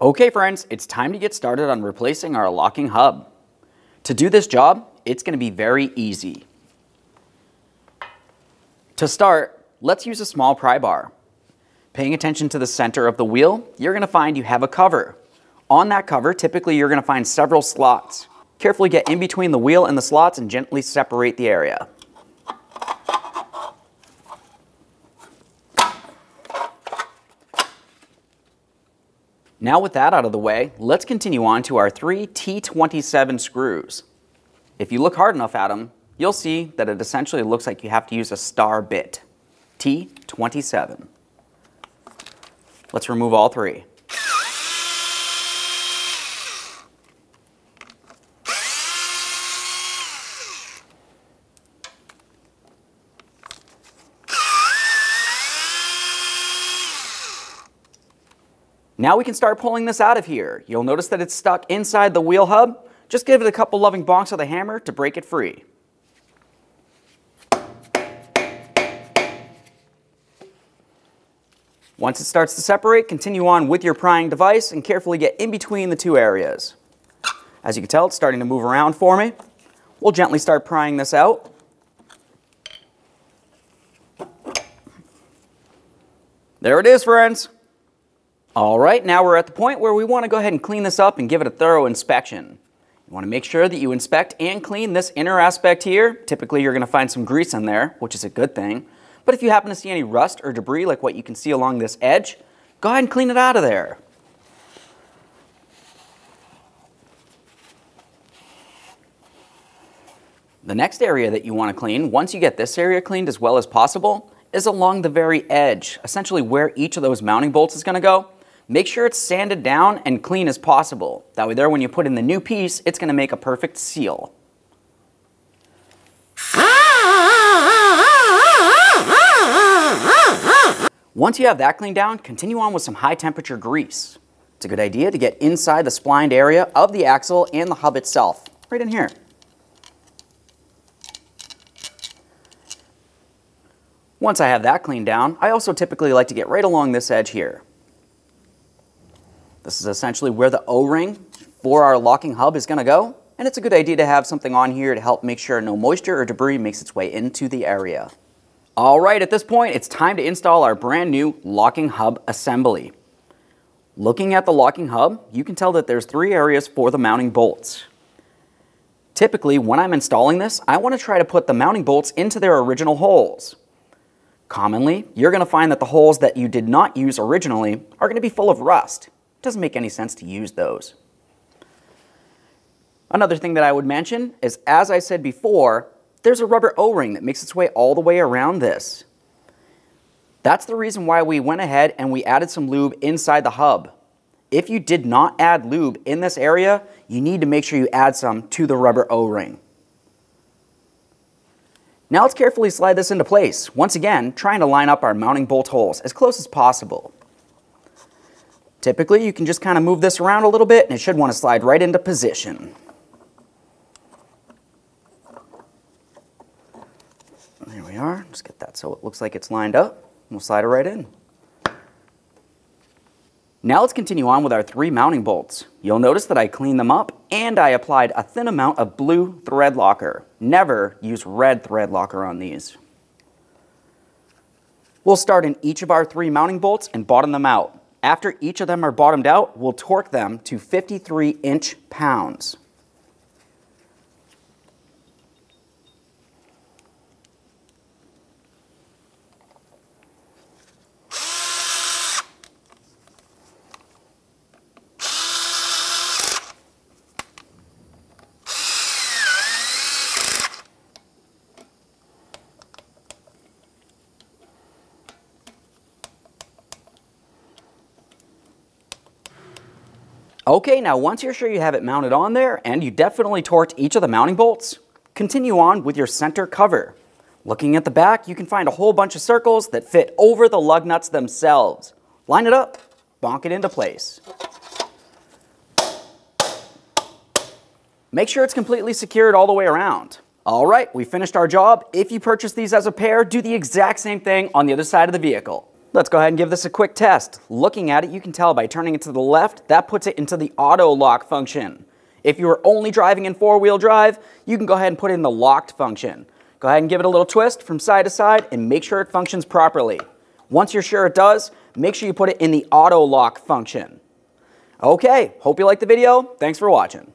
Okay friends, it's time to get started on replacing our locking hub. To do this job, it's going to be very easy. To start, let's use a small pry bar. Paying attention to the center of the wheel, you're going to find you have a cover. On that cover, typically you're going to find several slots. Carefully get in between the wheel and the slots and gently separate the area. Now with that out of the way, let's continue on to our 3 T27 screws. If you look hard enough at them, you'll see that it essentially looks like you have to use a star bit. T27. Let's remove all 3. Now we can start pulling this out of here. You'll notice that it's stuck inside the wheel hub. Just give it a couple loving bonks with a hammer to break it free. Once it starts to separate, continue on with your prying device and carefully get in between the 2 areas. As you can tell, it's starting to move around for me. We'll gently start prying this out. There it is, friends. Alright, now we're at the point where we want to go ahead and clean this up and give it a thorough inspection. You want to make sure that you inspect and clean this inner aspect here. Typically you're going to find some grease in there, which is a good thing. But if you happen to see any rust or debris like what you can see along this edge, go ahead and clean it out of there. The next area that you want to clean, once you get this area cleaned as well as possible, is along the very edge, essentially where each of those mounting bolts is going to go. Make sure it's sanded down and clean as possible. That way there, when you put in the new piece, it's going to make a perfect seal. Once you have that cleaned down, continue on with some high temperature grease. It's a good idea to get inside the splined area of the axle and the hub itself, right in here. Once I have that cleaned down, I also typically like to get right along this edge here. This is essentially where the O-ring for our locking hub is going to go, and it's a good idea to have something on here to help make sure no moisture or debris makes its way into the area. Alright, at this point it's time to install our brand new locking hub assembly. Looking at the locking hub, you can tell that there's 3 areas for the mounting bolts. Typically, when I'm installing this, I want to try to put the mounting bolts into their original holes. Commonly, you're going to find that the holes that you did not use originally are going to be full of rust. It doesn't make any sense to use those. Another thing that I would mention is, as I said before, there's a rubber O-ring that makes its way all the way around this. That's the reason why we went ahead and we added some lube inside the hub. If you did not add lube in this area, you need to make sure you add some to the rubber O-ring. Now let's carefully slide this into place, once again trying to line up our mounting bolt holes as close as possible. Typically you can just kind of move this around a little bit and it should want to slide right into position. There we are, just get that so it looks like it's lined up. We'll slide it right in. Now let's continue on with our 3 mounting bolts. You'll notice that I cleaned them up and I applied a thin amount of blue thread locker. Never use red thread locker on these. We'll start in each of our 3 mounting bolts and bottom them out. After each of them are bottomed out, we'll torque them to 53 inch-pounds. Okay, now once you're sure you have it mounted on there and you definitely torqued each of the mounting bolts, continue on with your center cover. Looking at the back, you can find a whole bunch of circles that fit over the lug nuts themselves. Line it up, bonk it into place. Make sure it's completely secured all the way around. All right, we finished our job. If you purchase these as a pair, do the exact same thing on the other side of the vehicle. Let's go ahead and give this a quick test. Looking at it, you can tell by turning it to the left, that puts it into the auto lock function. If you are only driving in four-wheel drive, you can go ahead and put it in the locked function. Go ahead and give it a little twist from side to side and make sure it functions properly. Once you're sure it does, make sure you put it in the auto lock function. Okay, hope you liked the video. Thanks for watching.